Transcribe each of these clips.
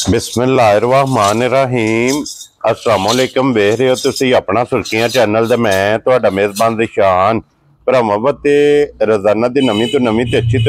बिस्मिल्लाहिर्रहमानिर्रहीम अस्सलाम वालेकुम। वेख रहे हो तुसी अपना सुर्खियां चैनल ते मैं तुहाडा मेज़बान रिशान भरावां ते रोजाना दी नवीं तो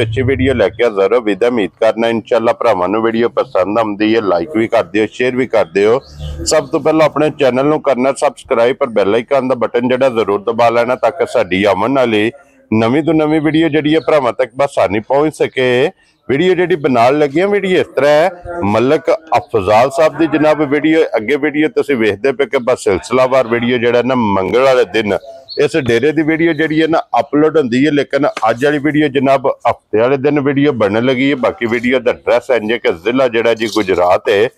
अच्छी वीडियो लैके हाज़र हो। विदा उम्मीद करना इंशाअल्लाह भरावां नूं वीडियो पसंद आउंदी है। लाइक भी कर दिओ, शेयर भी कर दिओ। सब तो पहले अपने चैनल नूं करना सबसक्राइब पर बैल आइकन दा बटन जिहड़ा जरूर दबा लेना ताकि साडी आवन वाली नवीं तो नवीं वीडियो जिहड़ी है भरावां तक बसानी पहुंच सके। वीडियो जी बना लगी वीडियो इस तरह है मलक अफजाल साहब की जनाब वीडियो अगे वीडियो तुम वेखते पे कि बस सिलसिलावार वीडियो जो ना मंगल वाले दिन इस डेरे की वीडियो जी है ना अपलोड होंगी है, लेकिन अज वाली वीडियो जनाब हफ्ते वाले दिन वीडियो बनने लगी है। बाकी वीडियो का एड्रैस इंज कि जिला जोड़ा जी गुजरात है,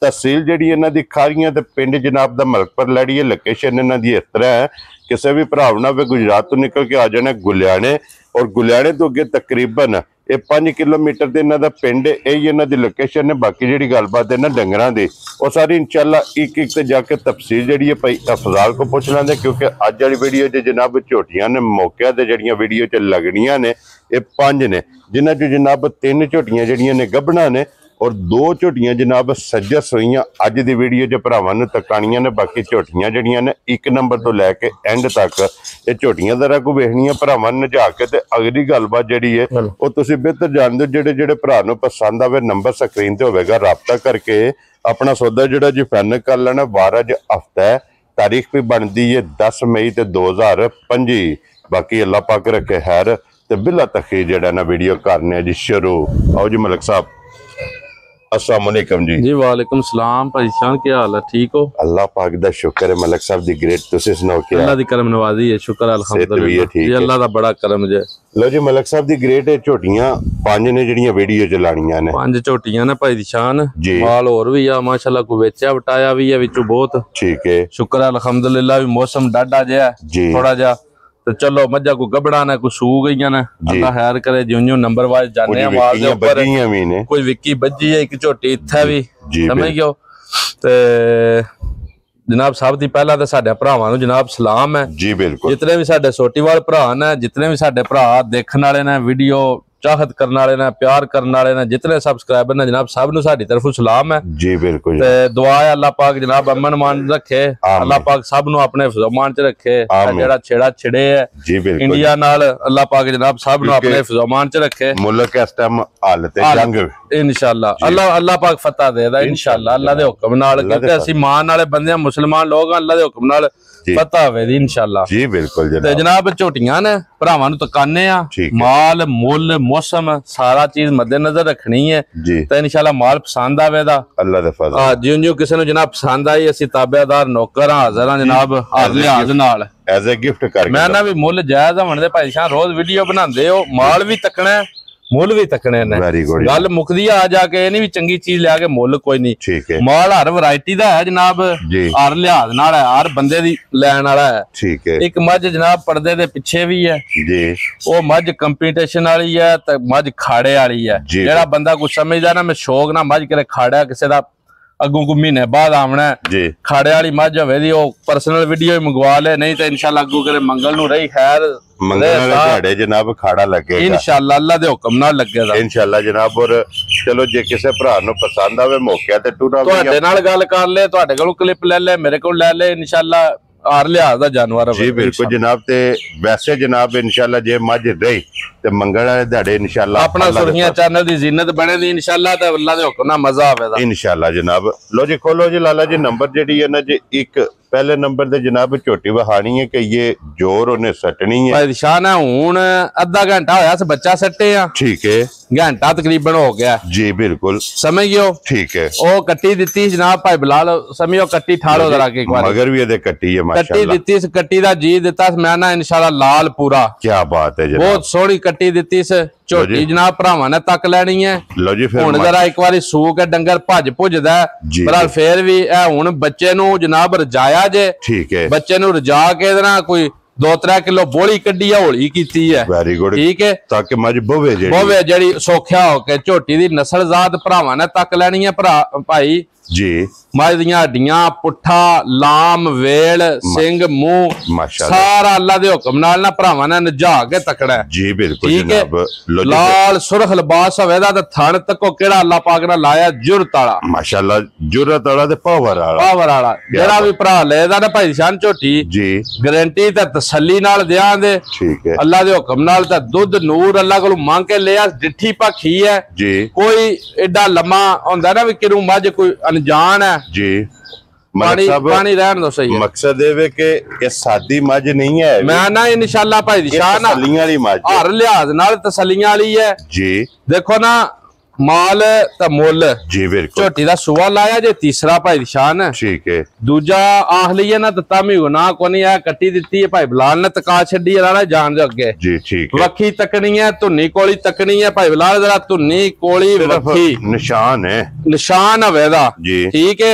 तहसील जी इन्हों की खारियां तो पिंड जनाब का मलकपुर लैड़ी है। लोकेशन इन्हों की इस तरह है किसी भी भरा ना भी गुजरात तो निकल के आ जाना गुलियाने और गुलियाने तो अगे तकरीबन ये 5 किलोमीटर से इन्हों का पिंड यही इन्हों की लोकेशन है। बाकी जी गलबात है ना डंगरां दी वो सारी इंशाअल्लाह एक एक से जाके तफसील जी है भाई अफजाल को पूछ लेंगे, क्योंकि अज वाली वीडियो च जनाब झोटियां ने मौके से जड़ियाँ वीडियो च लगनियां ने ये 5 ने, जिन्हों च जनाब 3 झोटियां जड़ियां ने गब्बना ने और 2 झोटियां जनाब सज्जा सोईयां अज की वीडियो च भरावां नूं तकाणियां ने। बाकी झोटियां जड़ियां ने 1 नंबर तो लैके एंड तक ये झोटियां जरा को वेखनियां भरावां नजा के ते अगली गलबात जिहड़ी है वो तुसीं बेहतर जानदे हो। जिहड़े जिहड़े भरा नूं पसंद आवे नंबर स्क्रीन ते होवेगा, राबता करके अपना सौदा जिहड़ा जी फाइनल कर लेना। वार अज हफ्ता है, तारीख भी बनती है 10 मई ते 2025। बाकी अल्लाह पाक रखे खैर ते बिला तखीर जिहड़ा ना वीडियो करने जी शुरू। आओ जी मलिक साहब, अस्सलाम वालेकुम जी। जी वालेकुम सलाम भाई शान, क्या हाल है? ठीक हो? अल्लाह पाक दा शुक्र है। मलिक साहब दी ग्रेट तुसी सुनाओ क्या? अल्लाह दी करम नवाजी है, शुक्र अल्हम्दुलिल्लाह जी, अल्लाह दा बड़ा करम जे। लो जी मलिक साहब दी ग्रेट है झोटियां 5 ने जड़ियां वीडियो च लाणियां ने। 5 झोटियां ने भाई दी शान, माल और भी आ माशाल्लाह, को वेचा वटाया भी है विचों बहुत। ठीक है, शुक्र अल्हम्दुलिल्लाह। भी मौसम डाडा जिहा थोड़ा जा तो चलो मज्जा को गबड़ा ने, को सू गई ने, अल्लाह खैर करे। जिउं नंबर वाइज जाने माल दे ऊपर कोई विक्की बज्जी है, एक झोटी इत्थे भी समझ गयो। ते जनाब साहब दी पहला तो साडे भरावां नूं जनाब सलाम है जी। बिल्कुल, जितने भी साडे सोटीवाल भरा ने, जितने भी साडे भरा देखने वाले ने, वीडियो चाहत करने वाले ने, प्यार करने वाले ने, जितने सब्सक्राइबर ने जनाब सब नूं साडी तरफों सलाम है जी। बिल्कुल, ते दुआ है अल्लाह पाक जनाब अमन मान रखे, अल्लाह पाक सब नूं अपने हिफ्ज़-ओ-मान च रखे। जेड़ा छेड़ा छिड़े है जी बिल्कुल इंडिया नाल, अल्लाह पाक जनाब सब नूं अपने हिफ्ज़-ओ-मान च रखे। मुल्क इस टाइम हालत जंग इंशाअल्लाह अल्लाह पाक फतह देदा इंशाअल्लाह, अल्लाह दे हुक्म नाल, क्योंकि असीं मान वाले बंदे मुसलमान लोग अल्लाह दे हुक्म नाल फतह होवेगी इंशाअल्लाह जी। बिल्कुल जनाब, जनाब झोटियां ने भरावां नूं तकाने आ, माल मुल मौसम सारा चीज मद्देनजर रखनी है तो इंशाअल्लाह माल पसंद आवेगा अल्लाह दे फज़ल। हां जिउं जिउं किसी नूं जनाब पसंद आई असीं ताबेदार नौकर हाज़र हां जनाब, हर लिहाज नाल एज ए गिफ्ट करके। मैं ना भी मुल जायज होण दे भाई शाह, रोज वीडियो बनांदे हो, माल भी तकना मुल भी तकने ने। गल मुकदी आ जाके नहीं भी चंगी चीज लिया के मुल कोई नहीं। ठीक है, माल हर वैरायटी दा है जनाब, हर लिहाज नाल है, हर बंदे दी लैन वाला है। ठीक है, एक मझ जनाब पर्दे दे पिछे भी है जी, वो मझ कंपीटिशन वाली है ते मझ खाड़े वाली है। जेड़ा बंदा कुछ समझदा ना मैं शौक ना मझ करे खाड़ा किसी दा अगों को महीने बाद आना है खाड़े वाली मझ होवे दी, वो पर्सनल वीडियो मंगवा ले, नहीं तो इंशाअल्लाह अगों करे मंगल नूं रही खैर जनाब खाड़ा लगे इंशाअल्लाह, अल्लाह दे हुक्म नाल लगेगा इंशाअल्लाह जनाब। और चलो जे किसी भरा नूं पसंद आवे मौके ते टूरा तुहाडे नाल गल कर ले, तुहाडे कोलों क्लिप ले ले, मेरे कोल ले ले, इंशाअल्लाह हर लिहाज दा जानवर जी। बिल्कुल जनाब, ते वैसे जनाब इंशाअल्लाह जे मझ रही ते मंगल वाले दिहाड़े इंशाअल्लाह अपना सुर्खियां चैनल दी जिन्नत बने दी इंशाअल्लाह, ते अल्लाह दे हुक्म नाल मजा आवेगा इंशाअल्लाह जनाब। लो जी खोलो जी लाला जी नंबर जेडी है ना जी, एक पहले नंबर ते जनाब झोटी वहानी है कि ये जोर उन्हें सटनी है भाई शान है। हुण अद्धा घंटा होया से बच्चा सट्टे आ, ठीक है, घंटा तकरीबन हो गया जी। बिल्कुल समझ गयो, ठीक है। ओ कट्टी दित्ती जनाब भाई बिलाल, समझो कट्टी ठाड़ो जरा के एक बार, मगर भी ये कट्टी है माशाअल्लाह, कट्टी दित्ती से कट्टी दा जी दिता मैं ना इंशाअल्लाह लाल पूरा, क्या बात है जनाब, बहुत सोहनी कट्टी दित्ती से झोटी जनाब भरावां ने तक लैनी है। लो जी फिर हुण जरा एक बारी सूक के डंगर भज भुजदा पर फिर भी हुण बच्चे नूं जनाब रजाया जे, ठीक है, बच्चे नूं रजा के ना कोई 2-3 किलो बोली कड्डी हौली कीती है, वेरी गुड, ठीक है, ताकि मज बोवे जेड़ी सौख्या हो के झोटी दी नस्ल जात भरावां ने तक लैनी है भरा भाई जी मझ दियां हड्डियां पुट्ठा लाम वेल सिंग मुंह सारा अल्लाह दे हुक्म नाल ना भरावां ने नजा के तकड़ा है जी बिल्कुल जनाब लाल सुरख लिबास होवे दा ते थण तको केड़ा अल्लाह पाक ने लाया जुरत वाला माशाअल्लाह जुरत वाला ते पावर वाला जेड़ा भी भरा लेदा ना भाई शान झोटी जी गारंटी ते तसल्ली नाल देआं दे ठीक है अल्लाह दे हुक्म नाल ते दुध नूर अल्लाह कोल मंग के लिया डिठी भाखी है जी कोई एडा लम्मा हुंदा ना भी किरू मझ कोई अनजान है जी पानी रहन दो सही है मकसद है कि सादी मझ नहीं है मैं ना इंशाअल्लाह भाई दी शान तसल्लियां वाली मझ हर लिहाज नाल तसल्लियां वाली है जी देखो ना माल ते मुल जी बिल्कुल झोटी दा सुआ लाया जे तीसरा भाई दी शान ठीक है दूजा आख लिया ना तामी गुनाह कोनी है कट्टी दित्ती है भाई बिलाल ने तका छड्डी है ना जान दे अगे जी ठीक है वक्खी तकनी है धुन्नी कोली तकनी है भाई बिलाल जरा धुन्नी कोली वक्खी निशान है निशान हवे दा जी ठीक है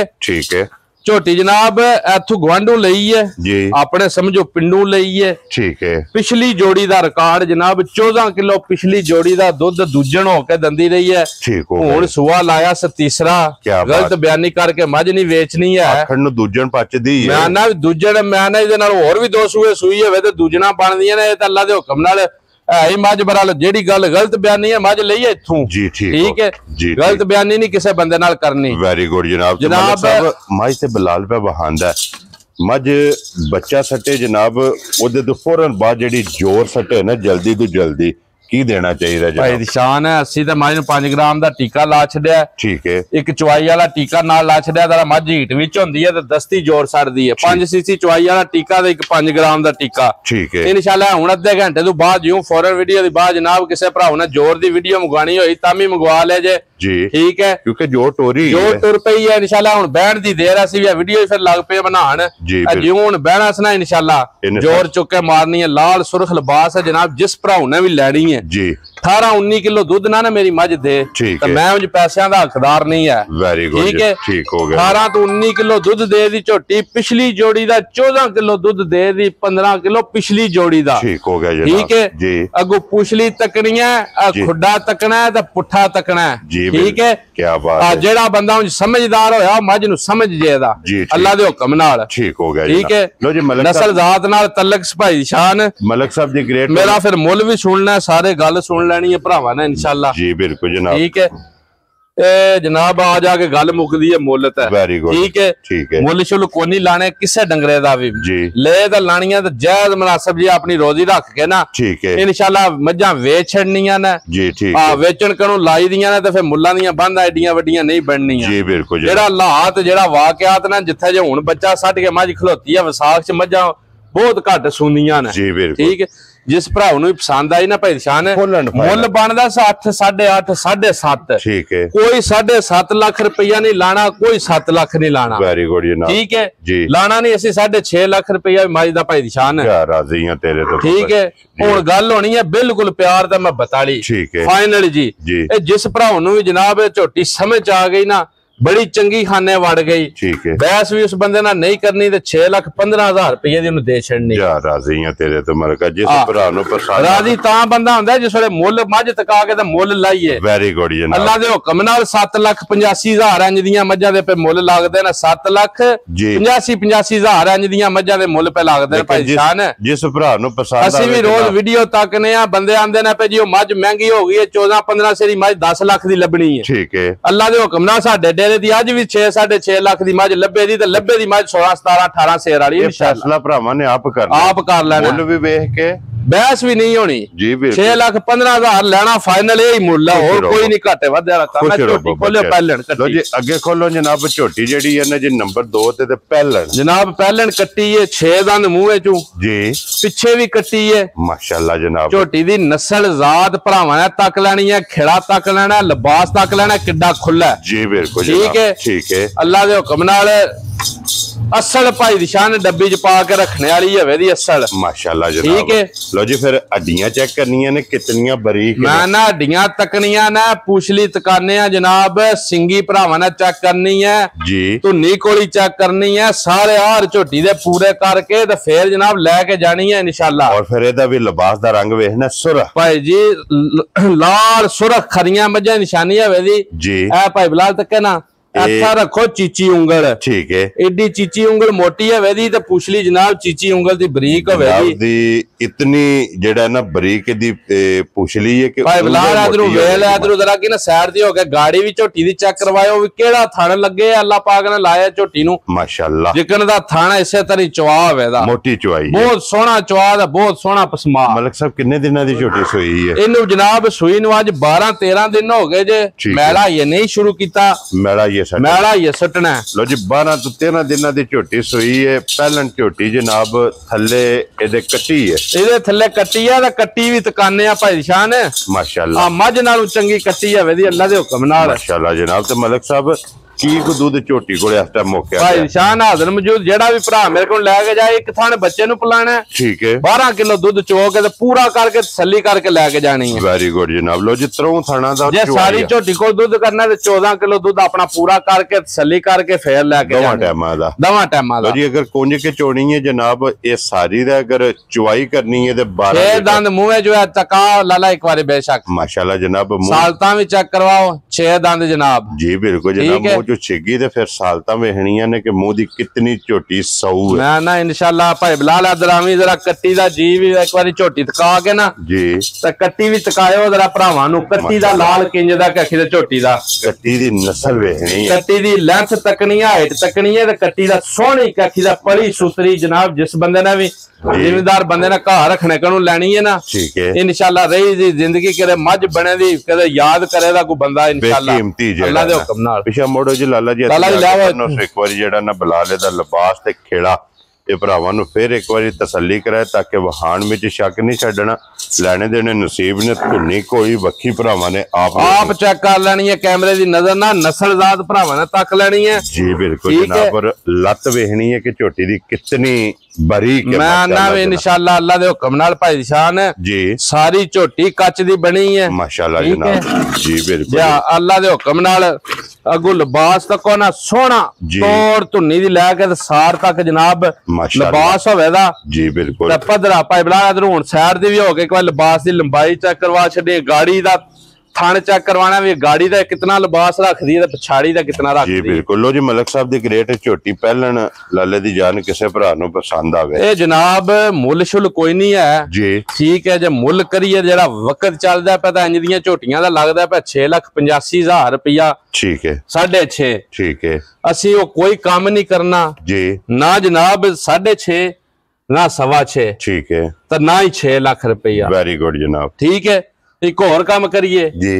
झोटी जनाब इथों गवांढों लई है जी अपने समझो पिंडू लई है ठीक है पिछली जोड़ी दा रिकॉर्ड जनाब 14 किलो पिछली जोड़ी दा दुध दूजन होके दंदी रही है ठीक हो हुण सुआ लाया स तीसरा गलत बयानी करके मझ नहीं वेचनी है आखण नु दूजन पचदी है मैं ना दूजन मैं ना इहदे नाल होर भी दो सूए सूई होवे ते दूजना बनदियां ने ते अल्लाह दे हुक्म नाल है मझ बराल जेड़ी गल गलत बयानी है मझ लई है इथों जी ठीक है जी गलत बयानी नहीं किसी बंदे नाल करनी वेरी गुड जनाब मझ ते बिलाल पे बहांदा मझ बच्चा सटे जनाब ओदे तो फौरन बाद जेड़ी जोर सटे ना जल्दी तो जल्दी की देना चाहिए भाई दी शान है 80 ते मझ 5 ग्राम दा टीका ला छड्या ठीक है एक चवाई वाला टीका नाल ला छड्या दा मझ हीट विच हुंदी है ते दस्ती जोर सड़दी है 5 सीसी चवाई वाला टीका ते एक 5 ग्राम दा टीका ठीक है इंशाल्लाह हुण अद्धे घंटे तो बाद यूं फौरन वीडियो दी बाद जनाब किसी भराव ने जोर दी वीडियो मंगवानी होई तामी मंगवा ले जे जी ठीक है क्योंकि जोर टुर पई है इंशाल्लाह हुण बहन दी देर असी भी वीडियो फिर लग पे बनाण जी हुण बहना सना इंशाल्लाह जोर चुक के मारनी है लाल सुरख लिबास है जनाब जिस भराव ने भी लैनी है जी 18-19 किलो दूध ना मेरी मझ दे तो मैं उन पैसों का हकदार नहीं है वेरी गुड ठीक है ठीक हो गया 18 तो 19 किलो दूध दे दी झोटी पिछली जोड़ी दा 14 किलो दूध दे दी 15 किलो पिछली जोड़ी दा ठीक हो गया ठीक है जी अगो पुछली तकनी है खुड्डा तकना है ते पुट्ठा तकना है ठीक है क्या बात है जेड़ा बंदा समझदार होया मझ नु समझ जेदा अल्लाह दे हुक्म नाल ठीक हो गया ठीक है लो जी मलक नस्ल जात नाल तलक भाई शान मलक साहब जी ग्रेट मेरा फिर मुल भी सुनना सारे गल सुन लेनी है भरावां ने इंशाल्लाह जी बिल्कुल जनाब ठीक है जनाब आ जाके गल मुकदी है मुल ते वेरी गुड ठीक है मुल शुल कोनी लाने किसे डंगरे दा भी जी ले ते लानियां ते जायज मुनासिब जी अपनी रोजी रख के ना ठीक है इंशाल्लाह मज्जां वेच छड़नियां ने जी ठीक हां वेचण कणों लाई दियां ने ते फिर मुल्लां दियां बंद एडियां वड्डियां नहीं बननियां जी बिल्कुल जेड़ा हालात जेड़ा वाकयात ना जिथे जे हुण बच्चा सट के मझ खलोती है विसाख च मज्जां बहुत घट सुंदियां ने जी बिल्कुल ठीक है जिस भराव नूं पसंद आई ना भाई शान मुल बनदा 8 8.5 7.5 ठीक है कोई 7.5 लाख रुपया नहीं लाना कोई 7 लाख नहीं लाना वेरी गुड जनाब ठीक है जी लाना नहीं असि 6.5 लाख रुपया मझ दा भाई शान क्या राजी हां तेरे तो ठीक है हुण गल होनी है बिल्कुल प्यार ते मोहब्बत वाली ठीक है फाइनल जी जिस भराव नूं भी जनाब झोटी समझ आ गई ना बड़ी चंगी खाने वड़ गई ठीक है बहस भी उस बंदे ना नहीं करनी ते 6,15,000 रुपये दी उन्हें दे छड़नी जा राजी हां तेरे तो मरका जिस भरा नु पसंद राजी तां बंदा हुंदा जिस वेले मुल मझ तका के ते मुल लाइए वेरी गुड जनाब अल्लाह दे हुक्म नाल 7,85,000 इंज दियां मज्जां दे पे मुल लगदे ने 7,85,000 इंज दियां मज्जां दे मुल पे लगदे ने भाई जान जिस भरा नु पसंद असि भी रोज वीडियो तकने आ बंदे आंदे ने पे जी ओ मझ महंगी हो गई है 14-15 सेरी मझ 10 लाख दी लबनी है ठीक है अल्लाह दे हुक्म नाल साडे अज भी 6-6.5 लाख दी मझ लब्बे दी ते लब्बे दी मझ 16-17-18 सेर वाली फैसला भरावां ने आप करना आप कर लेना मुल भी वेख के बहस भी नहीं होनी जी 6,15,000 लेना फाइनल यही मुल है और कोई नहीं घाटे वाधे वाला काम है झोटी खोलो पहलन लो जी अगे खोलो जनाब झोटी जेडी है ना जी नंबर 2 ते पहलन जनाब पहलन कट्टी है 6 दंद मुंह चू जी पीछे भी कट्टी है माशाल्लाह जनाब झोटी दी नस्ल जात भरावां ने तक लेनी है खिड़ा तक लेना लिबास तक लेना किड्डा खुला जी बिल्कुल ठीक है अल्लाह दे हुक्म नाल असल भाई दी शान डब्बी च पा के रखने वाली है दी असल माशाल्लाह जनाब ठीक है लो जी फिर हड्डियां चेक करनियां ने कितनियां बारीक मैं ना हड्डियां तकनियां ने पूछली तकाने जनाब सिंगी भरावां ने चेक करनी है जी धुन्नी कोली चेक करनी है सारे हार झोटी दे पूरे करके ते फिर जनाब लेके जानी है इंशाल्लाह और फिर एदा भी लिबास दा रंग वेखना सुरख भाई जी लाल सुरख खरियां मज्जां निशानी है दी जी ए भाई बिलाल तके ना ਇੱਥਾ ਰੱਖੋ ਚੀਚੀ ਉਂਗਲ। ਠੀਕ ਹੈ। ਏਡੀ ਚੀਚੀ ਉਂਗਲ ਮੋਟੀ ਹੋਵੇ ਦੀ ਤੇ ਪੁਛਲੀ ਜਨਾਬ ਚੀਚੀ ਉਂਗਲ ਦੀ ਬਰੀਕ ਹੋਵੇ ਦੀ ਇਤਨੀ ਜਿਹੜਾ ਨਾ ਬਰੀਕ ਦੀ ਪੁਛਲੀ ਹੈ ਕਿ ਭਾਈ ਬਲਾਲ ਇਧਰੋਂ ਵੇਲ ਇਧਰੋਂ ਜ਼ਰਾ ਕਿ ਨਾ ਸਾਈਡ ਦੀ ਹੋ ਕੇ ਗਾੜੀ ਵੀ ਝੋਟੀ ਦੀ ਚੈੱਕ ਕਰਵਾਇਓ ਵੀ ਕਿਹੜਾ ਥਣ ਲੱਗੇ ਅੱਲਾਹ ਪਾਕ ਨੇ ਲਾਇਆ ਝੋਟੀ ਨੂੰ ਮਾਸ਼ਾਅੱਲਾ। ਜਿਕਨ ਦਾ ਥਣ ਇਸੇ ਤਰ੍ਹਾਂ ਚਵਾ ਹੋਵੇ ਦਾ ਮੋਟੀ ਚਵਾਈ ਬਹੁਤ ਸੋਹਣਾ ਚਵਾ ਦਾ ਬਹੁਤ ਸੋਹਣਾ ਪਸਮਾ। ਮਲਕ ਸਾਹਿਬ ਕਿੰਨੇ ਦਿਨਾਂ ਦੀ ਝੋਟੀ ਸੂਈ ਹੈ? ਇਹਨੂੰ ਜਨਾਬ ਸੂਈ ਨੂੰ ਅੱਜ 12-13 ਦਿਨ ਹੋ ਗਏ ਜੇ। ਮੈਲਾ ਇਹ ਨਹੀਂ ਸ਼ੁਰੂ ਕੀਤਾ, ਮੈਲਾ ਇਹ ਸੱਟਣਾ। ਲੋ ਜੀ 12 ਤੋਂ 13 ਦਿਨਾਂ ਦੀ ਝੋਟੀ ਸੂਈ ਹੈ। ਪਹਿਲਣ ਝੋਟੀ ਜਨਾਬ ਥੱਲੇ ਇਹਦੇ ਕੱਟੀ ਹੈ, ਇਹਦੇ ਥੱਲੇ ਕੱਟੀ ਆ ਤੇ ਕੱਟੀ ਵੀ ਤਕਾਨੇ ਆ ਭਾਈ ਸ਼ਾਨ ਮਾਸ਼ਾਅੱਲਾ। ਮੱਝ ਨਾਲੋਂ ਚੰਗੀ ਕੱਟੀ ਹੋਵੇ ਦੀ ਅੱਲਾ ਦੇ ਹੁਕਮ ਨਾਲ ਮਾਸ਼ਾਅੱਲਾ ਜਨਾਬ। ਤੇ ਮਲਕ ਸਾਹਿਬ ਕੀ ਦੁੱਧ ਝੋਟੀ ਕੋਲੇ ਇਸ ਟਾਈਮ ਮੁੱਕਿਆ ਭਾਈ ਸ਼ਾਨ ਹਾਜ਼ਰ ਮੌਜੂਦ ਜਿਹੜਾ ਵੀ ਭਰਾ ਮੇਰੇ ਕੋਲ ਲੈ ਕੇ ਜਾਏ ਇੱਕ ਥਾਣੇ ਬੱਚੇ ਨੂੰ ਪਿਲਾਣਾ। ਠੀਕ ਹੈ। 12 ਕਿਲੋ ਦੁੱਧ ਚੋ ਕੇ ਤੇ ਪੂਰਾ ਕਰਕੇ ਤਸੱਲੀ ਕਰਕੇ ਲੈ ਕੇ ਜਾਣੀ ਹੈ। ਵੈਰੀ ਗੁੱਡ ਜਨਾਬ। ਲੋ ਜੀ ਤਰੋਂ ਥਾਣਾ ਦਾ ਜੇ ਸਾਰੀ ਝੋਟੀ ਕੋਲ ਦੁੱਧ ਕਰਨਾ ਤੇ 14 ਕਿਲੋ ਦੁੱਧ ਆਪਣਾ ਪੂਰਾ ਕਰਕੇ ਤਸੱਲੀ ਕਰਕੇ ਫੇਰ ਲੈ ਕੇ ਦੋਵਾਂ ਟਾਈਮਾਂ ਦਾ ਲੋ ਜੀ। ਅਗਰ ਕੁੰਜ ਕੇ ਚੋਣੀ ਹੈ ਜਨਾਬ ਇਹ ਸਾਰੀ ਦਾ ਅਗਰ ਚੁਆਈ ਕਰਨੀ ਹੈ ਤੇ 12 ਦੰਦ ਮੂੰਹੇ ਜੋ ਹੈ ਤਕਾ ਲਾਲਾ ਇੱਕ ਵਾਰੀ ਬੇਸ਼ੱਕ ਮਾਸ਼ਾਅੱਲਾ ਜਨਾਬ। ਸਾਲਤਾਂ ਵੀ ਚੈੱਕ ਕਰਵਾਓ 6 ਦੰਦ ਜਨਾਬ। ਜੀ ਬਿਲਕੁਲ ਜਨਾਬ। ਮੂੰਹ ਜੋ ਛਿੱਗੀ ਤੇ ਫਿਰ ਸਾਲਤਾਂ ਵੇਖਣੀਆਂ ਨੇ ਕਿ ਮੂੰਹ ਦੀ ਕਿਤਨੀ ਝੋਟੀ ਸੌ ਹੈ। ਮੈਂ ਨਾ ਇਨਸ਼ਾਅੱਲਾ ਭਾਈ ਬਲਾਲ ਅਦਰਾਮੀ ਜ਼ਰਾ ਕੱਟੀ ਦਾ ਜੀ ਵੀ ਇੱਕ ਵਾਰੀ ਝੋਟੀ ਤਕਾ ਕੇ ਨਾ ਜੀ ਤੇ ਕੱਟੀ ਵੀ ਤਕਾਇਓ ਜ਼ਰਾ ਭਰਾਵਾਂ ਨੂੰ। ਕੱਟੀ ਦਾ ਲਾਲ ਕਿੰਜ ਦਾ ਕੱਖੀ ਤੇ ਝੋਟੀ ਦਾ ਕੱਟੀ ਦੀ ਨਸਲ ਵੇਖਣੀ ਹੈ, ਕੱਟੀ ਦੀ ਲੈਂਥ ਤੱਕਣੀ ਹੈ, ਹਾਈਟ ਤੱਕਣੀ ਹੈ ਤੇ ਕੱਟੀ ਦਾ ਸੋਹਣੀ ਕੱਖੀ ਦਾ ਪਲੀ ਸੁਤਰੀ ਜਨਾਬ। ਜਿਸ ਬੰਦੇ ਨੇ ਵੀ ਜ਼ਿੰਮੇਦਾਰ ਬੰਦੇ ਨੇ ਘਰ ਰੱਖਣੇ ਕਨੂੰ ਲੈਣੀ ਹੈ ਨਾ ਠੀਕ ਹੈ ਇਨਸ਼ਾਅੱਲਾ ਰਹੀ ਦੀ ਜ਼ਿੰਦਗੀ ਕਦੇ ਮੱਝ ਬਣੇ ਦੀ ਕਦੇ ਯਾਦ ਕਰੇਗਾ ਕੋਈ ਬੰਦਾ ਇਨਸ਼ਾਅੱਲਾ ਅੱਲਾ ਦੇ ਹੁਕਮ ਨਾਲ। ਪਿਛਾ ਮੋੜੋ ਜੀ ਲਾਲਾ ਜੀ ਇੱਕ ਵਾਰੀ ਜਿਹੜਾ ਨਾ ਬਲਾਲੇ ਦਾ ਲਿਬਾਸ ਤੇ ਖੇੜਾ ਇਹ ਭਰਾਵਾਂ ਨੂੰ ਫਿਰ ਇੱਕ ਵਾਰੀ ਤਸੱਲੀ ਕਰਾਏ ਤਾਂ ਕਿ ਵਹਾਣ ਵਿੱਚ ਸ਼ੱਕ ਨਹੀਂ ਛੱਡਣਾ। ਲੈਣੇ ਦੇਣੇ ਨਸੀਬ ਨੇ ਧੁੰਨੀ ਕੋਈ ਵੱਖੀ ਭਰਾਵਾਂ ਨੇ ਆਪ ਚੈੱਕ ਕਰ ਲੈਣੀ ਹੈ ਕੈਮਰੇ ਦੀ ਨਜ਼ਰ ਨਾਲ। ਨਸਲਜ਼ਾਤ ਭਰਾਵਾਂ ਨੇ ਤੱਕ ਲੈਣੀ ਹੈ। ਜੀ ਬਿਲਕੁਲ ਜਨਾਬ। ਪਰ ਲੱਤ ਵੇਖਣੀ ਹੈ ਕਿ ਝੋਟੀ ਦੀ ਕਿਤਨੀ ਬਰੀਕ ਹੈ। ਮੈਂ ਨਾ ਇਨਸ਼ਾਅੱਲਾ ਅੱਲਾ ਦੇ ਹੁਕਮ ਨਾਲ ਭਾਈ ਸ਼ਾਨ ਜੀ ਸਾਰੀ ਝੋਟੀ ਕੱਚ ਦੀ ਬਣੀ ਹੈ ਮਾਸ਼ਾਅੱਲਾ ਜਨਾਬ। ਜੀ ਬਿਲਕੁਲ ਅੱਲਾ ਦੇ ਹੁਕਮ ਨਾਲ। ਅਗੂ ਲਿਬਾਸ ਤੱਕੋ ਨਾ ਸੋਹਣਾ ਤੋੜ ਧੁੰਨੀ ਦੀ ਲੈ ਕੇ ਸਾਰ ਤੱਕ ਜਨਾਬ ਲਿਬਾਸ ਹੋਵੇ ਦਾ। ਜੀ ਬਿਲਕੁਲ। ਪੱਧਰਾ ਭਾਈ ਬਲਾ ਇਧਰੋਂ ਹੁਣ ਸਾਈਡ ਦੀ ਵੀ ਹੋ ਕੇ ਇੱਕ ਵਾਰ ਲਿਬਾਸ ਦੀ ਲੰਬਾਈ ਚੈੱਕ ਕਰਵਾ ਛੱਡੀ। ਗਾੜੀ ਦਾ ਥਣ ਚੈੱਕ ਕਰਵਾਣਾ ਵੀ ਗਾੜੀ ਦਾ ਕਿਤਨਾ ਲਿਬਾਸ ਰੱਖਦੀ ਹੈ ਤੇ ਪਛਾੜੀ ਦਾ ਕਿਤਨਾ ਰੱਖਦੀ ਹੈ। ਜੀ ਬਿਲਕੁਲ। ਲੋ ਜੀ ਮਲਕ ਸਾਹਿਬ ਦੀ ਗ੍ਰੇਟ ਝੋਟੀ ਪਹਿਲਣ ਲਾਲੇ ਦੀ ਜਾਨ ਕਿਸੇ ਭਰਾ ਨੂੰ ਪਸੰਦ ਆਵੇ ਇਹ ਜਨਾਬ ਮੁੱਲ ਸ਼ੁਲ ਕੋਈ ਨਹੀਂ ਹੈ ਜੀ। ਠੀਕ ਹੈ। ਜੇ ਮੁੱਲ ਕਰੀਏ ਜਿਹੜਾ ਵਕਤ ਚੱਲਦਾ ਪਿਆ ਤਾਂ ਇੰਜ ਦੀਆਂ ਝੋਟੀਆਂ ਦਾ ਲੱਗਦਾ ਪਿਆ 6,85,000 ਰੁਪਇਆ। ਠੀਕ ਹੈ। 6.5 ਠੀਕ ਹੈ। ਅਸੀਂ ਉਹ ਕੋਈ ਕੰਮ ਨਹੀਂ ਕਰਨਾ ਜੀ ਨਾ ਜਨਾਬ 6.5 ਨਾ 6.5 ਠੀਕ ਹੈ ਤਾਂ ਨਾ ਹੀ 6 ਲੱਖ ਰੁਪਇਆ। ਵੈਰੀ ਗੁੱਡ ਜਨਾਬ। ਠੀਕ ਹੈ। ਇੱਕ ਹੋਰ ਕੰਮ ਕਰੀਏ ਜੀ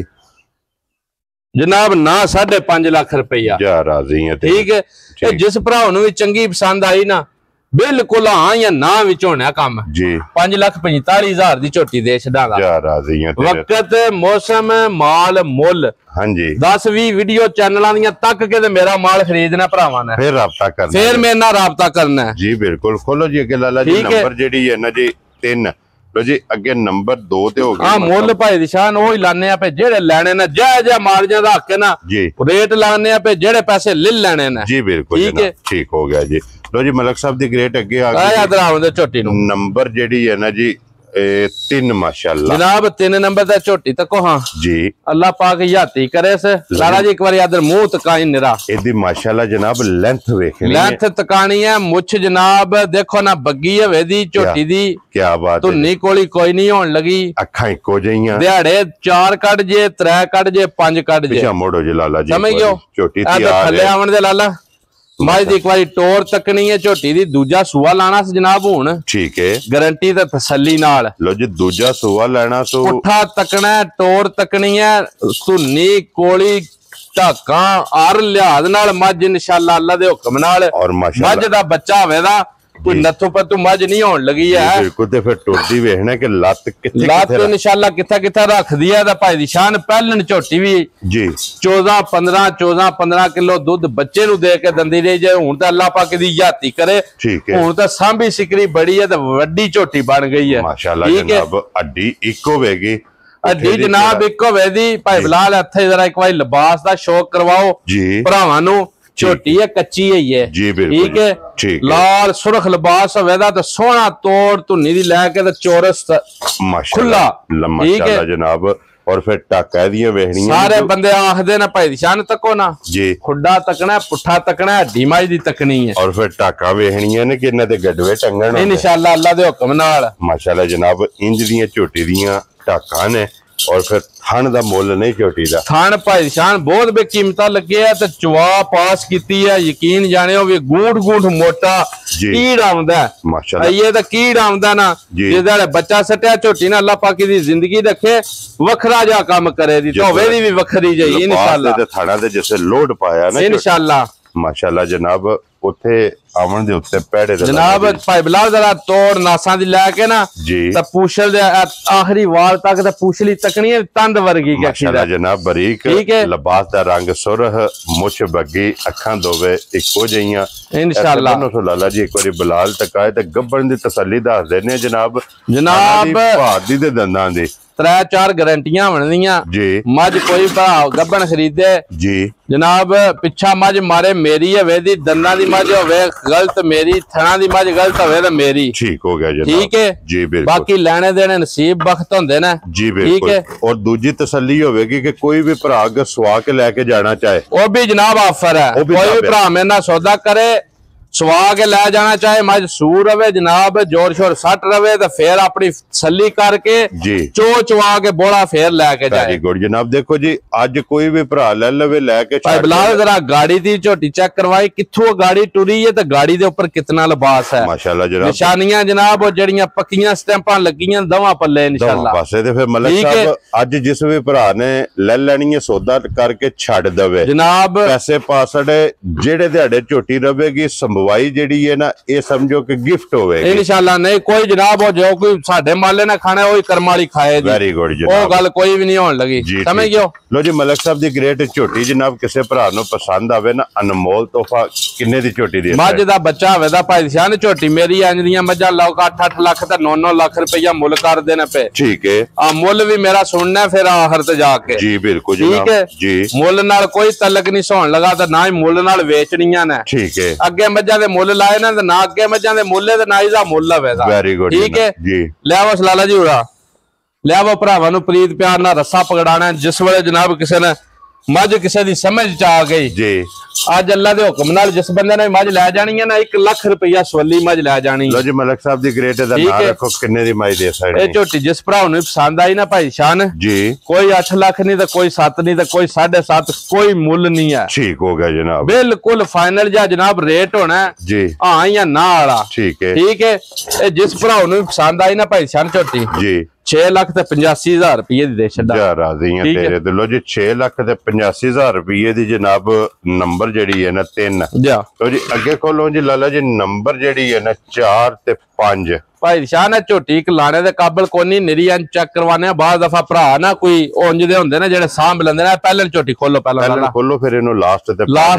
ਜਨਾਬ ਨਾ 5.5 ਲੱਖ ਰੁਪਇਆ। ਜਾ ਰਾਜ਼ੀ ਹੈ ਠੀਕ ਹੈ। ਇਹ ਜਿਸ ਭਰਾ ਨੂੰ ਵੀ ਚੰਗੀ ਪਸੰਦ ਆਈ ਨਾ ਬਿਲਕੁਲ ਹਾਂ ਜਾਂ ਨਾ ਵਿੱਚ ਹੋਣਾ ਕੰਮ ਜੀ 5,45,000 ਦੀ ਝੋਟੀ ਦੇ ਛਡਾਂਗਾ। ਜਾ ਰਾਜ਼ੀ ਹੈ। ਵਕਤ ਮੌਸਮ ਮਾਲ ਮੁੱਲ ਹਾਂਜੀ 10-20 ਵੀਡੀਓ ਚੈਨਲਾਂ ਦੀਆਂ ਤੱਕ ਕੇ ਤੇ ਮੇਰਾ ਮਾਲ ਖਰੀਦਣਾ ਭਰਾਵਾਂ ਨੇ ਫਿਰ ਰਾਬਤਾ ਕਰਨਾ ਫਿਰ ਮੇਰੇ ਨਾਲ ਰਾਬਤਾ ਕਰਨਾ। ਜੀ ਬਿਲਕੁਲ। ਖੋਲੋ ਜੀ ਅੱਗੇ ਲਾਲਾ ਜੀ ਨੰਬਰ ਜਿਹੜੀ ਹੈ ਨਾ ਜੀ 3 ਲੋ ਜੀ ਅੱਗੇ ਨੰਬਰ 2 ਤੇ ਹੋ ਗਿਆ ਮੁੱਲ ਭਾਈ ਦੀ ਸ਼ਾਨ ਉਹ ਹੀ ਲਾਣੇ ਆ ਪੇ ਜਿਹੜੇ ਲੈਣੇ ਨੇ ਜੈ ਮਾਰਜਾ ਦਾ ਹੱਕ ਨਾ ਜੀ ਰੇਟ ਲਾਣੇ ਆ ਪੇ ਜਿਹੜੇ ਪੈਸੇ ਲੈ ਲੈਣੇ ਨੇ। ਜੀ ਬਿਲਕੁਲ ਠੀਕ ਹੋ ਗਿਆ ਜੀ। ਲੋ ਜੀ ਮਲਕ ਸਾਹਿਬ ਦੀ ਗ੍ਰੇਟ ਅੱਗੇ ਆ ਗਈ ਇਧਰ ਝੋਟੀ ਨੂੰ ਨੰਬਰ ਜਿਹੜੀ ਹੈ ਨਾ ਜੀ 3 ਮਾਸ਼ਾਅੱਲਾ ਜਨਾਬ 3 ਨੰਬਰ ਦਾ ਝੋਟੀ ਤੱਕੋ ਹਾਂ ਜੀ ਅੱਲਾਹ ਪਾਕ ਯਾਤੀ ਕਰੇ ਸਾਰਾ ਜੀ ਇੱਕ ਵਾਰੀ ਇਧਰ ਮੂੰਹ ਤਕਾਈ ਨਿਰਾ ਇਹਦੀ ਮਾਸ਼ਾਅੱਲਾ ਜਨਾਬ ਲੈਂਥ ਵੇਖਣੀ ਲੈਂਥ ਤਕਾਣੀ ਹੈ। ਮੁੱਛ ਜਨਾਬ ਦੇਖੋ ਨਾ ਬੱਗੀ ਹੋਵੇ ਦੀ ਝੋਟੀ ਦੀ ਕੀ ਬਾਤ ਧੁੰਨੀ ਕੋਲੀ ਕੋਈ ਨਹੀਂ ਹੋਣ ਲੱਗੀ। ਅੱਖਾਂ ਇੱਕੋ ਜਿਹੀਆਂ ਦਿਹਾੜੇ 4 ਕੱਢ ਜੇ 3 ਕੱਢ ਜੇ 5 ਕੱਢ ਜੇ ਪਿੱਛੇ ਮੋੜੋ ਜੀ ਲਾਲਾ ਜੀ ਸਮਝ ਗਿਓ ਝੋਟੀ ਥੱਲੇ ਆਵਣ ਦੇ ਲਾਲਾ ਮਾਈ ਦੀ ਇੱਕ ਵਾਰੀ ਟੋਰ ਤੱਕਣੀ ਹੈ ਝੋਟੀ ਦੀ। ਦੂਜਾ ਸੂਆ ਲਾਣਾ ਸੀ ਜਨਾਬ ਹੁਣ ਠੀਕ ਹੈ ਗਾਰੰਟੀ ਤੇ ਤਸੱਲੀ ਨਾਲ। ਲੋ ਜੀ ਦੂਜਾ ਸੂਆ ਲੈਣਾ ਸੋ ਪੁੱਠਾ ਤੱਕਣਾ ਟੋਰ ਤੱਕਣੀ ਹੈ ਧੁੰਨੀ ਕੋਲੀ ਢਾਕਾਂ ਆਰ ਲਿਹਾਜ਼ ਨਾਲ ਮੱਝ ਇਨਸ਼ਾਅੱਲਾ ਅੱਲਾ ਦੇ ਹੁਕਮ ਨਾਲ ਮੱਝ ਦਾ ਬੱਚਾ ਹੋਵੇਗਾ ਕੋਈ ਨੱਥੋਂ ਪੱਤੂ ਮੱਝ ਨਹੀਂ ਹੋਣ ਲੱਗੀ ਹੈ ਬਿਲਕੁਲ। ਤੇ ਫਿਰ ਟੁੱਟਦੀ ਵੇਖਣਾ ਕਿ ਲੱਤ ਕਿੱਥੇ ਲੱਤ ਇਨਸ਼ਾਅੱਲਾ ਕਿੱਥੇ ਰੱਖਦੀ ਹੈ ਦਾ ਭਾਈ ਦੀ ਸ਼ਾਨ। ਪਹਿਲਣ ਝੋਟੀ ਵੀ ਜੀ 14-15 ਕਿਲੋ ਦੁੱਧ ਬੱਚੇ ਨੂੰ ਦੇ ਕੇ ਦੰਦੀ ਰਹੀ ਜੇ। ਹੁਣ ਤਾਂ ਅੱਲਾਹ ਪਾਕ ਦੀ ਯਾਤੀ ਕਰੇ ਹੁਣ ਤਾਂ ਸਾਂਭੀ ਸਿਕਰੀ ਬੜੀ ਹੈ ਤੇ ਵੱਡੀ ਝੋਟੀ ਬਣ ਗਈ ਹੈ ਮਾਸ਼ਾਅੱਲਾ ਜਨਾਬ। ਅੱਡੀ ਇੱਕੋ ਵੇਗੀ ਅੱਡੀ ਜਨਾਬ ਇੱਕੋ ਵੇਦੀ ਭਾਈ ਬਲਾਲ ਇੱਥੇ ਜਰਾ ਇੱਕ ਵਾਰੀ ਲਿਬਾਸ ਦਾ ਸ਼ੌਕ ਕਰਵਾਓ ਜੀ ਭਰਾਵਾਂ ਨੂੰ। ਝੋਟੀ ਹੈ ਕੱਚੀ ਹੈ ਜੀ ਠੀਕ ਹੈ ਲਾਲ ਸੁਰਖ ਲਿਬਾਸ ਹੋਵੇਗਾ ਤੇ ਸੋਹਣਾ ਤੋੜ ਧੁੰਨੀ ਦੀ ਲੈ ਕੇ ਤੇ ਚੌਰਸ ਖੁੱਲਾ ਮਾਸ਼ਾਅੱਲਾ ਜਨਾਬ। और फिर टाका दियां वेहणियां सारे बंदे आखदे ना भाई शान तको ना जी, खुड्डा तकना पुठा तकना हड्डी माई दी तकनी है और फिर टाका वेहणियां ने कि इन्हां दे गडवे टंगण इंशाअल्लाह अल्लाह दे हुक्म नाल माशाअल्लाह जनाब। इंज दियां झोटी दियां टाका ने और फिर थान दा मुल नहीं झोटी दा। थान भाई शान बहुत बेकीमता लगे है ते चवा पास कीती है, यकीन जानियो भी गूंठ गूंठ मोटा कीड़ आंदा माशाअल्लाह। ये ते कीड़ आंदा ना जिहदा बच्चा सटिया झोटी ना अल्लाह पाक दी जिंदगी रखे वखरा जा काम करे दी तो वेदी भी वखरी जाई इंशाअल्लाह। ते थाना दे जैसे लोड पाया ना इंशाअल्लाह माशाअल्लाह जनाब। उथे आवन दे उत्ते पैड़े जनाब भाई बिलाल जरा तोड़ नासा दी लेके ना जी ते पूछल दे आखिरी वाल तक ते पूछली तकनी है तंद वर्गी के माशाअल्लाह जनाब। बारीक लिबास दा रंग सुरह, मुछ बग्गी, अखां दोवे इको जइयां इंशाअल्लाह। नो लाला जी एक बारी बिलाल तकाए ते गब्बन दी तसल्ली दस देने जनाब। जनाब भादी दे दंदां दी 3-4 गारंटियां बनदियां जी। मज कोई भरा गब्बन खरीदे जी जनाब पिछा मज मारे मेरी है वेदी दंदां दी मज होवे गलत मेरी, थणा दी मज गलत होवे ते मेरी ठीक हो गया जनाब। ठीक है जी बिल्कुल। बाकी लेने देने नसीब बख्त होंदे ने जी बिल्कुल। ठीक है और दूजी तसल्ली होवेगी कि कोई भी भरा अगर सुआ के लेके जाना चाहे वो भी जनाब ऑफर है। कोई भी भरा मेरे नाल सौदा करे सुवा के लै जाना चाहे मज सूर रवे जनाब जोर शोर सट रवे तो फिर अपनी तसल्ली करके जी चो चवा के बोला फिर लैके जाए गुड जनाब। देखो जी अज कोई भी भरा ले लवे लैके बिलाल जरा गाड़ी दी झोटी चेक करवाई कित्थों गाड़ी टुरी है तो गाड़ी दे ऊपर कितना लिबास है माशाअल्लाह जनाब। निशानियां जनाब और जड़ियां पक्कियां स्टैंपां लगियां दवा पल्ले इंशाअल्लाह पासे ते फिर मलिक साहब अज जिस भी भरा ने ले लेनी है सौदा करके छड़ दवे जनाब पैसे पासड़े जेड़े दिहाड़े झोटी रवेगी वाई जेडी है ना ये समझो कि गिफ्ट होवेगी इंशाअल्लाह। नहीं कोई जनाब हो जो कोई साडे माले ना खाना ओही कर्म वाली खाए वेरी गुड जनाब। ओ गल कोई भी नहीं होने लगी समझ गयो। लो जी मलिक साहब दी ग्रेट झोटी जनाब किसे भरा नु पसंद आवे ना अनमोल तोहफा किन्ने दी झोटी दी मज दा बच्चा होवे दा भाई शान झोटी मेरी इंज दियां मज्जां लोग 8-8 लाख ते 9-9 लाख रुपया मुल कर देने पे ठीक है। आ मुल भी मेरा सुनना फिर आखिर ते जाके जी बिल्कुल जनाब। ठीक है जी मुल नाल कोई तलक नहीं सोहन लगा ते ना ही मुल नाल वेचणियां ने ठीक है। अगे मज्जां दे मुल लाए ना ते ना अगे मज्जां दे मुल्ले ते ना इसदा मुल आवेगा वेरी गुड ठीक है जी। ले आओ लाला जी उड़ा ले आओ भरावां नूं प्रीत प्यार नाल रस्सा पकड़ाना जिस वेले जनाब किसी ने मज किसी दी समझ च आ गई जी अज अल्लाह दे हुक्म नाल जिस बंदे ने मज लै जानी है ना 1 लाख रुपया सवली मज लै जानी। लो जी मलिक साहब दी ग्रेट दा नाम रखो किन्ने दी मज दे सकदे ए झोटी जिस भरा नूं पसंद आई ना भाई शान जी कोई 8 लाख नहीं तो कोई 7 नहीं तो कोई 7.5 कोई मुल नहीं है ठीक हो गया जनाब बिल्कुल फाइनल जा जनाब रेट होना जी हां या ना वाला ठीक है। ठीक है ए जिस भरा नूं पसंद आई ना भाई शान झोटी जी 6,85,000 रुपये दी दे छड्डा राजी हैं तेरे ते। लो जी 6,85,000 रुपये दी जनाब नंबर जेडी है ना 3 तो जी अगे खोलो जी लाला जी नंबर जेडी है ना 4 ते 5 भाई शान है झोटी एक लाने दे काबिल कोनी निरी चेक करवाने बाद दफा भरा ना कोई उंज दे हुंदे ने जेड़े सांभ लंदे ने पहले झोटी खोलो पहले खोलो फिर इनु लास्ट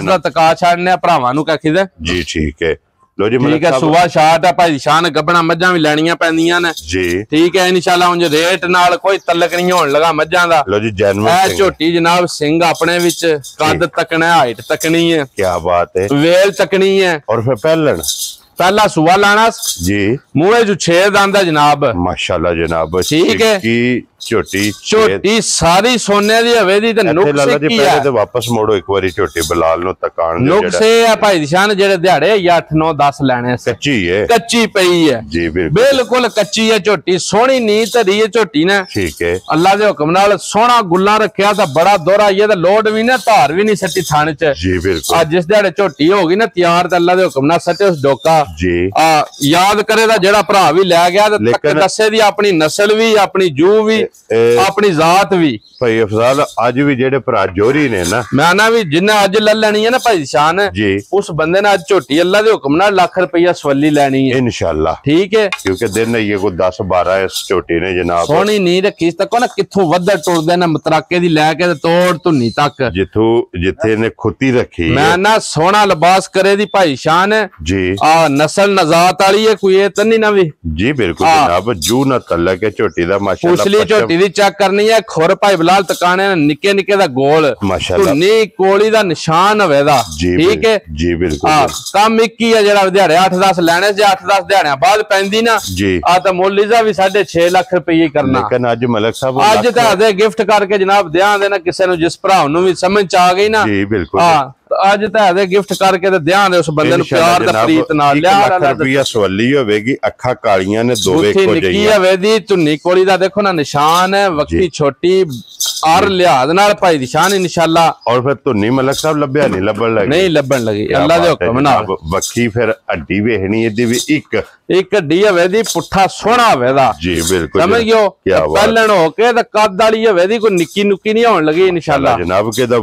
दा तका छाड़ने भरावां नु कखीदे जी ठीक है। लो जी ठीक है सुबह शाट है भाई शान गब्बना मज्जां भी लैणियां पैंदियां ने जी ठीक है इंशाल्लाह उंज रेट नाल कोई तलक नहीं होण लगा मज्जां दा। लो जी जेन्युइन झोटी जनाब सिंह अपने विच कद तकना हाइट तकनी है क्या बात है वेल तकनी है और फिर पहला सुआ लाना जी मुंह जो 6 दांत है जनाब माशाल्लाह जनाब ठीक है की झोटी सारी सोने दी हवे दी ते नुक्स की है ते वापस मोड़ो एक बारी झोटी बिलाल नु तकान नुक्स है भाई निशान जेड़े दिहाड़े 8 9 10 लेने कच्ची है कच्ची पई है जी बिल्कुल कच्ची है झोटी सोहनी नींद धरी है झोटी ने ठीक है अल्लाह दे हुक्म नाल सोहना गुल्ला रखया ते बड़ा दोहरा ये ते लोड भी ना धार भी नहीं सट्टी थाने च जी बिल्कुल आज जिस दिहाड़े झोटी होगी ना तैयार ते अल्लाह दे हुक्म नाल सट्टे उस डोका जी याद करे दा जेड़ा भरा भी लै गया ते तक दसे दी अपनी नस्ल भी अपनी जू भी अपनी जात भी भाई अफजाल अज भी जेड़े भरा जोरी ने ना मैं ना भी जिन्ने अज ले लेनी है ना भाई शान जी उस बंदे ने अज झोटी अल्लाह दे हुक्म नाल लाख रुपया सवली लेनी है इंशाल्लाह ठीक है क्योंकि दिन ये कोई 10-12 इस झोटी ने जनाब सोहनी नींद रखी तको ना किथों वध टुरदे ने मतराके दी लेके तोड़ धुनी तक जिथे ने खुती रखी मैं ना सोहना लिबास करे दी भाई शान जी आ नस्ल नजात वाली है कोई तो नहीं ना भी जी बिल्कुल जनाब जू ना तलक है झोटी दा माशाल्लाह पुछली झोटी दी चेक करनी है खुर भाई बिलाल तकाने निक्के निक्के दा गोल माशाल्लाह धुन्नी कोली दा निशान होवे दा ठीक है जी बिल्कुल कम एक ही है जेड़ा दिहाड़े 8-10 लेने से 8-10 दिहाड़ियां बाद पैंदी ना जी आ तो मुल इसदा भी 6.5 लाख रुपये करना लेकिन अज मलिक साहब अज तो गिफ्ट करके जनाब दिया देना किसी ने जिस भरा भी समझ आ गई ना जी बिल्कुल अज तो गिफ्ट करके ध्यान उस बंदे नु प्यार दा प्रीत नाल लिया रुपया सवाली होवेगी अखा कालियां ने दो वे को निक्की हवेदी धुन्नी कोली दा देखो ना निशान है वक्ती छोटी और लिहाज नाल भाई दी शान इंशाल्लाह और फिर धुन्नी मलिक साहब लभ्या नहीं लभण लगी नहीं लभण लगी अल्लाह दे हुक्म नाल वक्की फिर हड्डी वेखनी इदी भी एक हड्डी हवेदी पुट्ठा सोहना हवेदा जी बिल्कुल समझ गयो पहलन हो के ते कद वाली हवेदी कोई निक्की नुक्की नहीं होने लगी इंशाल्लाह जनाब के दा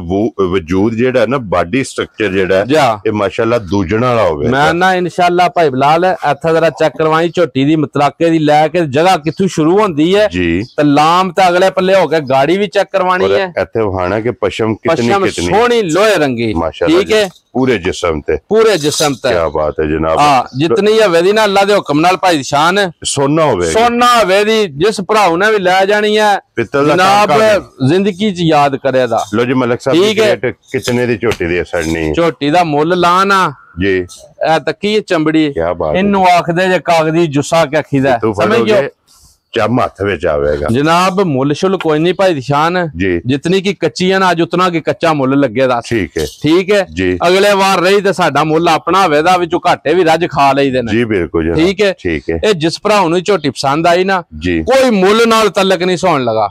वजूद जेड़ा ना बॉडी स्ट्रक्चर जेड़ा ये माशाल्लाह दूजणा वाला होवे मैं ना इंशाल्लाह भाई बिलाल इत्थे जरा चेक करवाई झोटी दी मतराके दी लेके जगह किथों शुरू होंदी है जी ते लाम ते अगले पल्ले हो के गाड़ी भी चेक करवानी है इत्थे वहाना के पशम कितनी सोहनी लोहे रंगी ठीक है पूरे जिस्म ते क्या बात है जनाब जितनी हवेदी ना अल्लाह दे हुक्म नाल भाई शान सोना हवेदी जिस भराऊ ने भी ले जानी है जनाब जिंदगी च याद करेगा लो जी मलिक साहब ठीक है कितने दी झोटी दी सड़नी झोटी दा मुल लाना जी ए तकी चंबड़ी क्या बात इन्नू आखदे जे कागजी जुस्सा क्या खीदा समझ गयो चम हथ विच आवेगा जनाब मुल शुल कोई नहीं भाई शान जी जितनी की कच्ची है ना अज उतना की कच्चा मुल लगेगा ठीक है जी अगले बार रही तो साडा मुल अपना होवेदा विचों घाटे भी रज खा लईदे ने जी बिल्कुल ठीक है ए जिस भराऊ नूं झोटी पसंद आई ना जी कोई मुल नाल तलक नहीं सोन लगा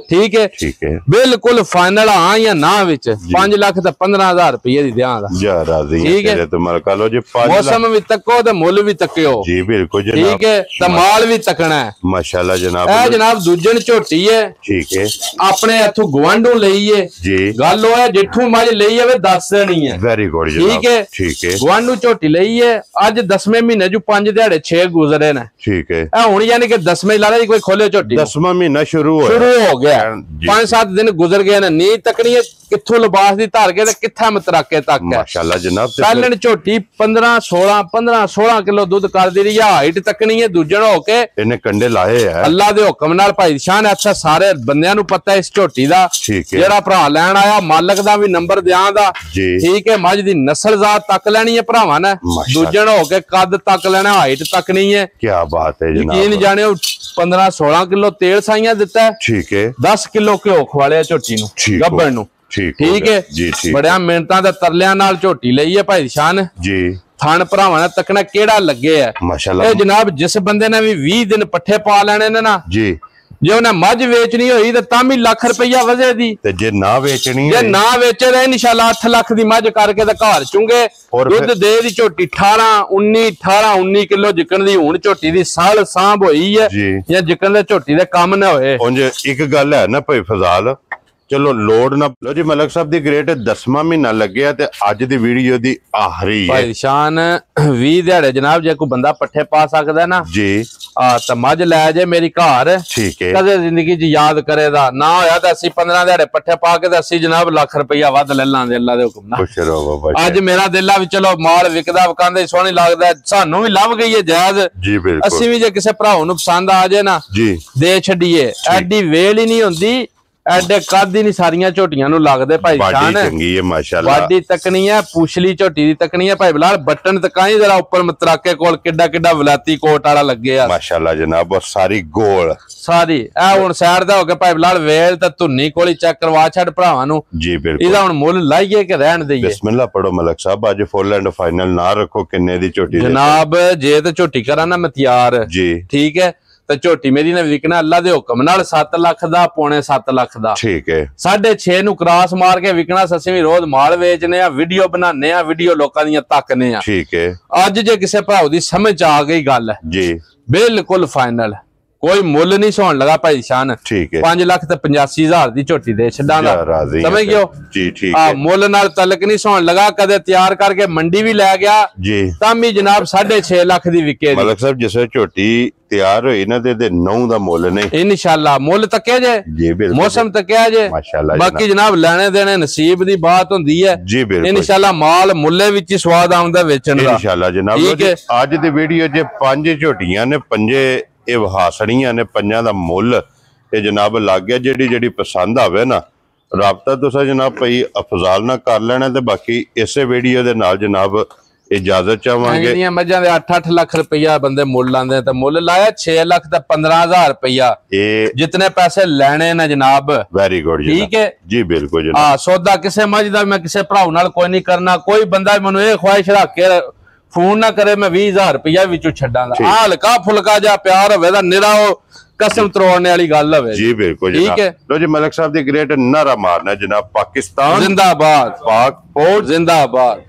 ठीक है बिल्कुल फाइनल हाँ या ना विच 5 लाख ते 15,000 रुपये दी दियां दा ठीक है तुम्हारा लो जी मौसम भी तको ते मुल भी तकियो जी बिल्कुल ठीक है ते माल भी तकना है माशाल्लाह जनाब ए जनाब दूजन झोटी है ठीक है अपने इथों गवांढों लई है जी गल ओ है जिठों मज लई है दस नहीं है वेरी गुड ठीक है गवांढों झोटी लई है अज 10वें महीने जो 5 दिहाड़े 6 गुजरे ने ठीक है हुण यानी कि 10वें ला दी कोई खोले झोटी 10वां महीना शुरू हो गया 5-7 दिन गुजर गए ने नी तकनी है किथों लिबास दी धार के ते कित्थे मतराके तक है माशाल्लाह जनाब पहलन झोटी 15-16 किलो दूध कर दी रही है हाइट तकनी है दूजन हो के इन्हें कंडे लाए है अल्लाह दे हुक्म नाल भाई शान अच्छा सारे बंदियां नूं पता है इस झोटी दा जेड़ा भरा लैण आया मालक दा भी नंबर दियां दा ठीक है मझ दी नस्ल जात तक लैनी है भरावां ने दूजन हो के कद तक लेना हाइट तक नहीं है क्या बात है जनाब यकीन जाने 15-16 किलो तेल साइयां दिता है ठीक है 10 किलो घ्यो खवालिया झोटी नूं गब्बड़ नूं ठीक है जी बड़िया मेहनतां ते तरलियां नाल झोटी लई है भाई शान जी थान भरावां ने तकना केड़ा लगे है माशाल्लाह जनाब जिस बंदे ने भी 20 दिन पट्ठे पा लेने ने ना जी जे उन्हें मझ वेचनी हुई तो तां भी लाख रुपया वजे दी ते जे ना वेचनी जे ना वेचे तो इंशाल्लाह 8 लाख दी मझ करके ते घर चुंगे दुध दे दी झोटी 18-19 किलो जिकन दी हुण झोटी दी साल सांभ होई है या जिकन दे झोटी दे काम ना होए उंज एक गल है ना भाई फजाल चलो लोड ना लो जी मलिक साहब दी ग्रेट 10वां महीना लगे ते अज दी वीडियो दी आखरी है भाई शान 20 दिहाड़े जनाब जे कोई बंदा पट्ठे पा सकदा ना जी तो मझ लै जे मेरी घर ठीक है कदे जिंदगी च याद करेदा ना होया तो 15 दिहाड़े पट्ठे पा के ते 80 जनाब लाख रुपया वध ले लांदे अल्लाह दे हुक्म नाल खुश रहो बाबा अज मेरा दिल आ भी चलो माल विकदा वकांदे सोहनी लगदा सानू भी लभ गई है जायज जी बिल्कुल ਅਸੀਂ ਵੀ ਜੇ ਕਿਸੇ ਭਰਾਉ ਨੂੰ ਪਸੰਦ ਆ ਜੇ ਨਾ ਜੀ ਦੇ ਛੱਡੀਏ ਐਡੀ ਵੇਲ ਹੀ ਨਹੀਂ ਹੁੰਦੀ ਐਡੇ ਕੱਦ ਹੀ ਨਹੀਂ ਸਾਰੀਆਂ ਝੋਟੀਆਂ ਨੂੰ ਲੱਗਦੇ ਭਾਈ ਜਾਨ ਚੰਗੀ ਹੈ ਮਾਸ਼ਾਅੱਲਾ ਬਾਡੀ ਤਕਣੀ ਹੈ ਪੁਛਲੀ ਝੋਟੀ ਦੀ ਤਕਣੀ ਹੈ ਭਾਈ ਬਲਾਲ ਬਟਨ ਤਕਾਈ ਜਰਾ ਉੱਪਰ ਮਤਰਾਕੇ ਕੋਲ ਕਿੱਡਾ ਕਿੱਡਾ ਵਲਾਤੀ ਕੋਟ ਵਾਲਾ ਲੱਗੇ ਆ ਮਾਸ਼ਾਅੱਲਾ ਜਨਾਬ ਉਹ ਸਾਰੀ ਗੋਲ ਸਾਰੀ ਇਹ ਹੁਣ ਸਾਈਡ ਦਾ ਹੋ ਕੇ ਭਾਈ ਬਲਾਲ ਵੇਲ ਤੇ ਧੁੰਨੀ ਕੋਲੀ ਚੈੱਕ ਕਰਵਾ ਛੱਡ ਭਰਾਵਾਂ ਨੂੰ ਜੀ ਬਿਲਕੁਲ ਇਹਦਾ ਹੁਣ ਮੁੱਲ ਲਾਈਏ ਕਿ ਰਹਿਣ ਦਈਏ ਬਿਸਮਿਲ੍ਲਾ ਪੜੋ ਮਲਕ ਸਾਹਿਬ ਅੱਜ ਫੁੱਲ ਐਂਡ ਫਾਈਨਲ ਨਾ ਰੱਖੋ ਕਿੰਨੇ ਦੀ ਝੋਟੀ ਜਨਾਬ ਜੇ ਤੇ ਝੋਟੀ ਕਰਾਂ ਨਾ ਮੈਂ ਤਿਆਰ ਜੀ ਠੀਕ ਹੈ ਤੇ ਝੋਟੀ ਮੇਰੀ ਨੇ ਵਿਕਣਾ ਅੱਲਾ ਦੇ ਹੁਕਮ ਨਾਲ 7 ਲੱਖ ਦਾ ਪੌਣੇ 7 ਲੱਖ ਦਾ ਠੀਕ ਹੈ 6.5 ਨੂੰ ਕ੍ਰਾਸ ਮਾਰ ਕੇ ਵਿਕਣਾ ਅਸੀਂ ਵੀ ਰੋਜ਼ ਮਾਲ ਵੇਚਨੇ ਆ ਵੀਡੀਓ ਬਣਾਉਂਦੇ ਆ ਵੀਡੀਓ ਲੋਕਾਂ ਦੀਆਂ ਤੱਕਨੇ ਆ ਠੀਕ ਹੈ ਅੱਜ ਜੇ ਕਿਸੇ ਭਰਾਉ ਦੀ ਸਮਝ ਆ ਗਈ ਗੱਲ ਜੀ ਬਿਲਕੁਲ ਫਾਈਨਲ ਕੋਈ ਮੁੱਲ ਨਹੀਂ ਸੌਣ ਲਗਾ ਭਾਈ ਸ਼ਾਨ। ਠੀਕ ਹੈ 5,85,000 ਦੀ ਝੋਟੀ ਦੇ ਛੱਡਾਂ ਦਾ, ਸਮਝ ਗਿਓ ਜੀ। ਠੀਕ ਹੈ ਮੁੱਲ ਨਾਲ ਤਲਕ ਨਹੀਂ ਸੌਣ ਲਗਾ, ਕਦੇ ਤਿਆਰ ਕਰਕੇ ਮੰਡੀ ਵੀ ਲੈ ਗਿਆ ਜੀ ਤਾਂ ਵੀ ਜਨਾਬ 6.5 ਲੱਖ ਦੀ ਵਿਕੇ। ਮਲਕ ਸਾਹਿਬ ਜਿਸ ਝੋਟੀ ਤਿਆਰ ਹੋਈ ਨਾ ਤੇ 9 ਦਾ ਮੁੱਲ ਨਹੀਂ, ਇਨਸ਼ਾਅੱਲਾ ਮੁੱਲ ਤੱਕਿਆ ਜੇ ਜੀ, ਬਿਲਕੁਲ ਮੌਸਮ ਤੱਕਿਆ ਜੇ, ਮਾਸ਼ਾਅੱਲਾ। ਬਾਕੀ ਜਨਾਬ ਲੈਣੇ ਦੇਣੇ ਨਸੀਬ ਦੀ ਬਾਤ ਹੁੰਦੀ ਹੈ ਜੀ, ਬਿਲਕੁਲ ਇਨਸ਼ਾਅੱਲਾ। ਮਾਲ ਮੁੱਲੇ ਵਿੱਚ ਹੀ ਸਵਾਦ ਆਉਂਦਾ ਵੇਚਣ ਦਾ ਇਨਸ਼ਾਅੱਲਾ ਜਨਾਬ। ਅੱਜ ਦੀ ਵੀਡੀਓ 'ਚ 5 ਝੋਟੀਆਂ ਨੇ, 5 ਇਹ ਵਹਾਸਣੀਆਂ ਨੇ, 5 ਦਾ ਮੁੱਲ ਇਹ ਜਨਾਬ ਲੱਗ ਗਿਆ। ਜਿਹੜੀ ਪਸੰਦ ਆਵੇ ਨਾ ਰਾਬਤਾ ਤੁਸੀਂ ਜਨਾਬ ਭਾਈ ਅਫਜ਼ਾਲ ਨਾਲ ਕਰ ਲੈਣਾ। ਤੇ ਬਾਕੀ ਇਸੇ ਵੀਡੀਓ ਦੇ ਨਾਲ ਜਨਾਬ ਇਜਾਜ਼ਤ ਚਾਹਾਂਗੇ। ਜਿਹੜੀਆਂ ਮੱਝਾਂ ਦੇ 8-8 ਲੱਖ ਰੁਪਇਆ ਬੰਦੇ ਮੁੱਲ ਲਾਉਂਦੇ ਤੇ ਮੁੱਲ ਲਾਇਆ 6 ਲੱਖ ਤੇ 15,000 ਰੁਪਇਆ, ਇਹ ਜਿਤਨੇ ਪੈਸੇ ਲੈਣੇ ਨੇ ਜਨਾਬ। ਵੈਰੀ ਗੁੱਡ ਜੀ, ਠੀਕ ਹੈ ਜੀ, ਬਿਲਕੁਲ ਜਨਾਬ। ਸੌਦਾ ਕਿਸੇ ਮੱਝ ਦਾ ਮੈਂ ਕਿਸੇ ਭਰਾਉ ਨਾਲ ਕੋਈ ਨਹੀਂ ਕਰਨਾ। ਕੋਈ ਬੰਦਾ ਮੈਨੂੰ ਇਹ ਖੁਆਇਸ਼ ਰੱਖ ਕੇ ਫੋਨ ਨਾ ਕਰੇ ਮੈਂ 20,000 ਰੁਪਇਆ ਵਿੱਚੋਂ ਛੱਡਾਂਗਾ। ਹਲਕਾ ਫੁਲਕਾ ਜਿਹਾ ਪਿਆਰ ਹੋਵੇ ਦਾ ਨਿਰਾ ਉਹ ਕਸਮ ਤਰੋੜਨੇ ਵਾਲੀ ਗੱਲ ਹੋਵੇ ਜੀ, ਬਿਲਕੁਲ ਜਨਾਬ। ਠੀਕ ਹੈ ਲੋ ਜੀ, ਮਲਕ ਸਾਹਿਬ ਦੀ ਗ੍ਰੇਟ ਨਾਰਾ ਮਾਰਨਾ ਜਨਾਬ। ਪਾਕਿਸਤਾਨ ਜ਼ਿੰਦਾਬਾਦ, ਪਾਕ ਫੌਜ ਜ਼ਿੰਦਾਬਾਦ।